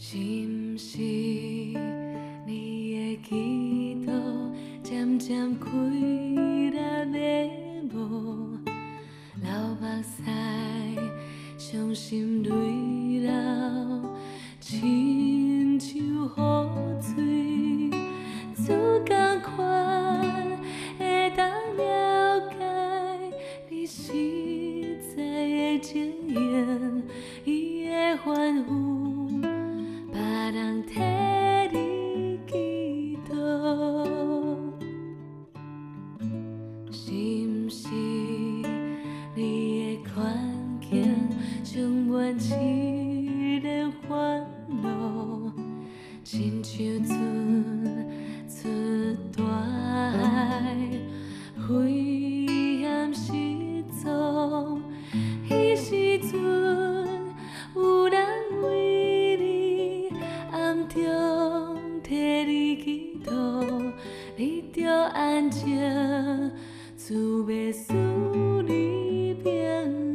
是毋是你的祈祷渐渐开了迷雾，流目屎，伤心泪流，亲像雨水，自同款会当了解你实在的情形，伊的反复。别人替你祈祷，是毋是你的环境充满一连烦恼，亲像出大海，危险失踪，迄时阵有人为你暗中替你祈祷，你着安静，自袂使你变。